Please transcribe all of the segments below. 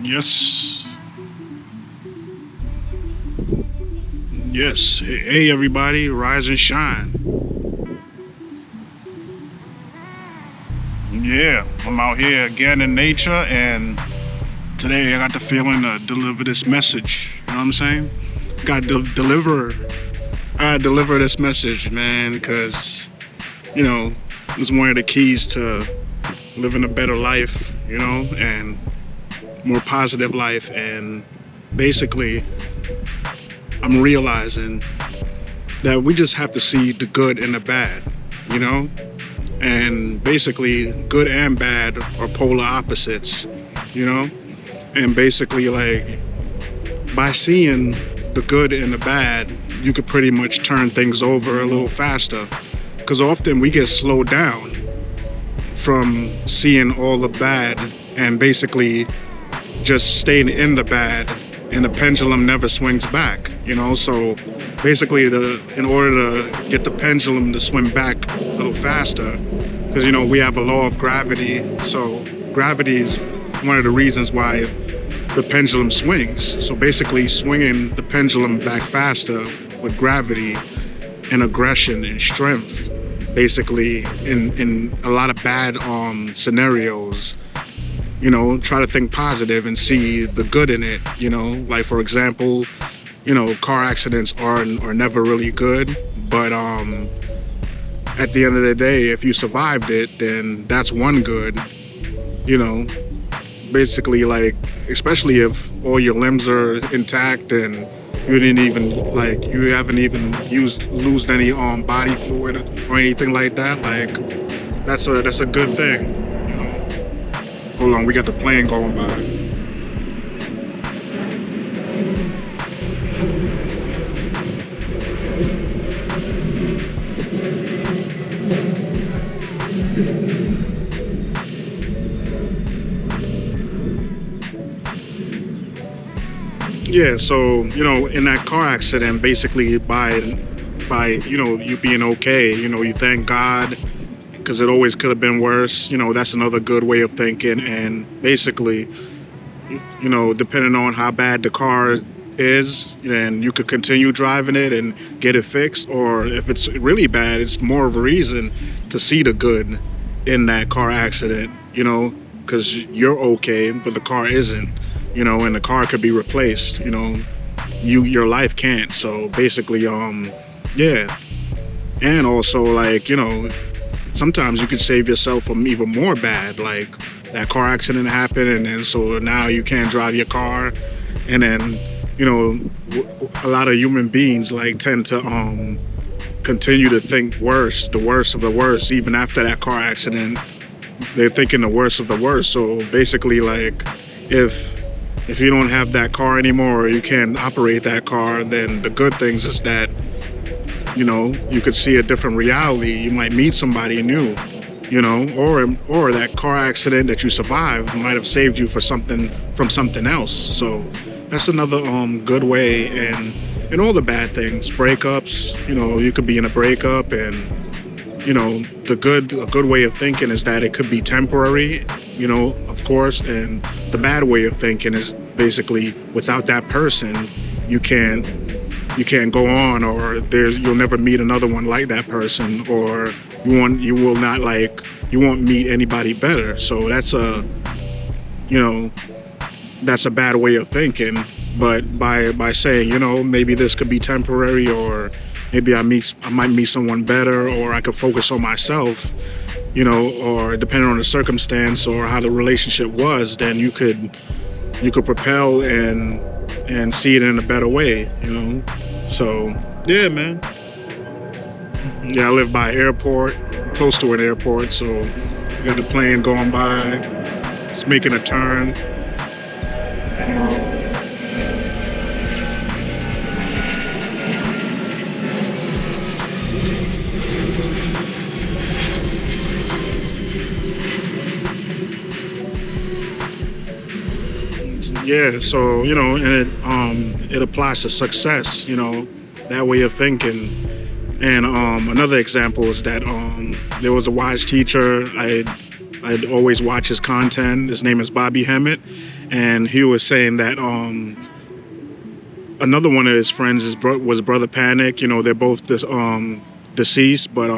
Yes, yes. Hey, everybody, rise and shine. Yeah, I'm out here again in nature, and today I got the feeling to deliver this message. You know what I'm saying? Got to deliver. I deliver this message, man, because it's one of the keys to living a better life. And more positive life, and basically, I'm realizing that we just have to see the good and the bad, you know? And basically, good and bad are polar opposites, you know? And basically, like, by seeing the good and the bad, you could pretty much turn things over a little faster. Because often we get slowed down from seeing all the bad and basically just staying in the bad, and the pendulum never swings back, So basically, in order to get the pendulum to swim back a little faster, because we have a law of gravity, so gravity is one of the reasons why the pendulum swings. So basically, swinging the pendulum back faster with gravity and aggression and strength, basically in a lot of bad scenarios. Try to think positive and see the good in it, like for example, car accidents are never really good, but at the end of the day, if you survived it, then that's one good, basically, like, especially if all your limbs are intact and you haven't even lose any body fluid or anything like that, like that's a good thing. Hold on, we got the plane going by. Yeah, so in that car accident, basically by you being okay, you thank God, because it always could have been worse. That's another good way of thinking. And basically, depending on how bad the car is, then you could continue driving it and get it fixed. Or if it's really bad, it's more of a reason to see the good in that car accident, because you're okay, but the car isn't, and the car could be replaced, your life can't. So basically, yeah. And also, like, sometimes you could save yourself from even more bad, like that car accident happened, and then so now you can't drive your car, and then a lot of human beings like tend to continue to think the worst of the worst, even after that car accident. They're thinking the worst of the worst. So basically, like, if you don't have that car anymore, or you can't operate that car, then the good things is that you could see a different reality. You might meet somebody new, or that car accident that you survived might have saved you from something else. So that's another good way. And all the bad things, breakups, you could be in a breakup, and a good way of thinking is that it could be temporary, of course. And the bad way of thinking is basically, without that person, you can't go on, or you'll never meet another one like that person, or you won't meet anybody better. So that's a bad way of thinking. But by saying, maybe this could be temporary, or maybe I might meet someone better, or I could focus on myself, or depending on the circumstance or how the relationship was, then you could propel and see it in a better way, So, yeah, man. Yeah, I live by an airport, close to an airport, so you got the plane going by. It's making a turn. Yeah, so and it applies to success, that way of thinking. And another example is that there was a wise teacher I I'd always watch his content. His name is Bobby Hemmett, and he was saying that another one of his friends was Brother Panic. You know, they're both deceased, but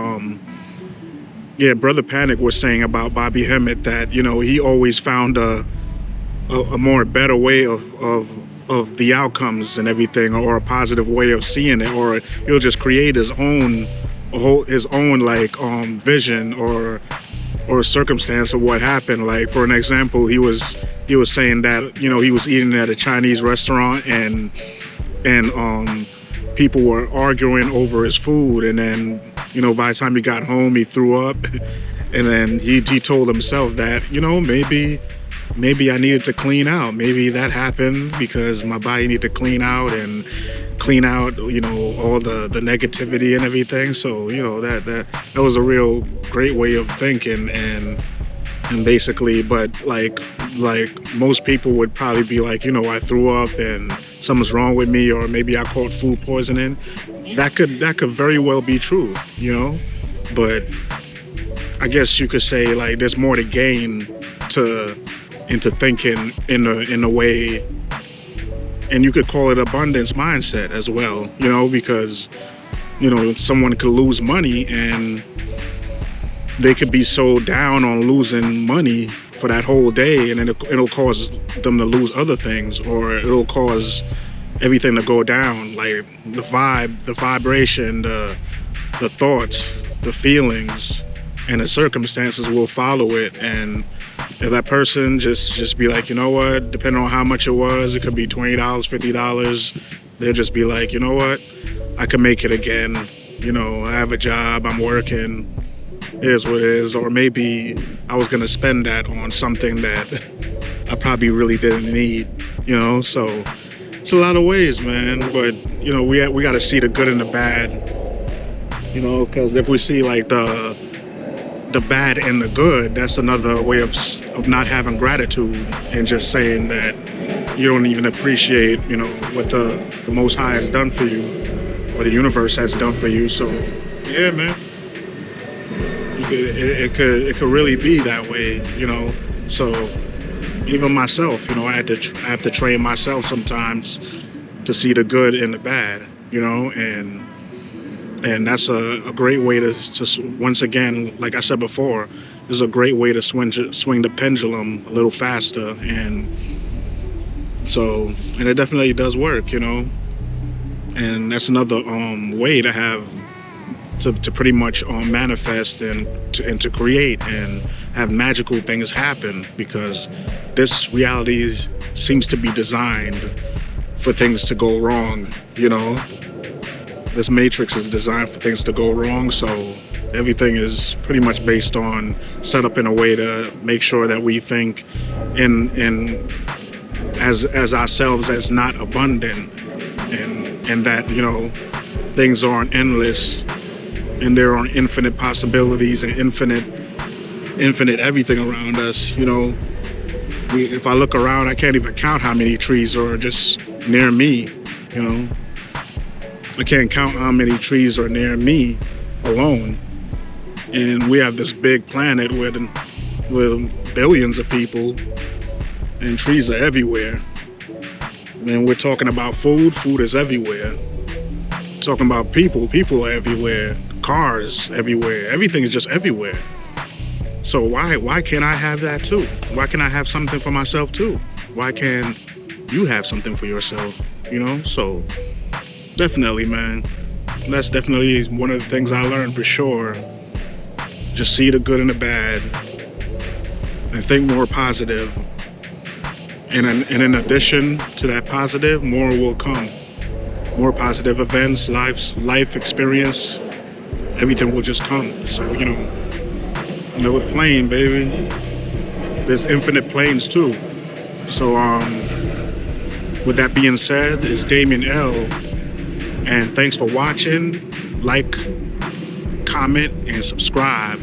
yeah, Brother Panic was saying about Bobby Hemmett that, you know, he always found a more better way of the outcomes and everything, or a positive way of seeing it, or he'll just create his own like vision or circumstance of what happened. Like, for an example, he was saying that, you know, he was eating at a Chinese restaurant and people were arguing over his food, and then, you know, by the time he got home, he threw up, and then he told himself that, you know, maybe I needed to clean out. Maybe that happened because my body needed to clean out, you know, all the negativity and everything. So, you know, that was a real great way of thinking, and basically, but like most people would probably be like, you know, I threw up and something's wrong with me, or maybe I caught food poisoning. That could very well be true, you know, but I guess you could say, like, there's more to gain into thinking in a way, and you could call it abundance mindset as well, you know, because, you know, someone could lose money and they could be so down on losing money for that whole day, and then it'll cause them to lose other things, or it'll cause everything to go down, like the vibration, the thoughts, the feelings, and the circumstances will follow it. And if that person just be like, you know what, depending on how much it was, it could be $20, $50, they'll just be like, you know what, I can make it again. You know, I have a job, I'm working, it is what it is. Or maybe I was gonna spend that on something that I probably really didn't need, you know. So it's a lot of ways, man. But, you know, we got to see the good and the bad, you know, because if we see like the bad and the good, that's another way of not having gratitude, and just saying that you don't even appreciate, you know, what the Most High has done for you, or the universe has done for you. So yeah, man, it could really be that way, you know. So even myself, you know, I have to train myself sometimes to see the good and the bad, you know, and that's a great way to once again, like I said before, is a great way to swing the pendulum a little faster. And so, and it definitely does work, you know. And that's another way to have to pretty much manifest and to create and have magical things happen, because this reality seems to be designed for things to go wrong, you know. This matrix is designed for things to go wrong, so everything is pretty much based on, set up in a way to make sure that we think as ourselves as not abundant, and that, you know, things aren't endless, and there are infinite possibilities and infinite everything around us, you know. If I look around, I can't even count how many trees are just near me, you know. I can't count how many trees are near me alone. And we have this big planet with billions of people, and trees are everywhere. And we're talking about food is everywhere. Talking about people are everywhere. Cars everywhere. Everything is just everywhere. So why can't I have that too? Why can't I have something for myself too? Why can't you have something for yourself? You know? So definitely, man. That's definitely one of the things I learned for sure. Just see the good and the bad, and think more positive. And in addition to that positive, more will come. More positive events, life experience, everything will just come. So, you know, with plane, baby, there's infinite planes too. So, with that being said, it's Damien L. And thanks for watching. Like, comment, and subscribe,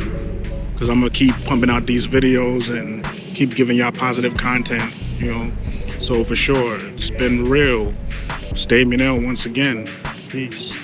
because I'm gonna keep pumping out these videos and keep giving y'all positive content, you know. So for sure, it's been real. It's Damien L once again. Peace.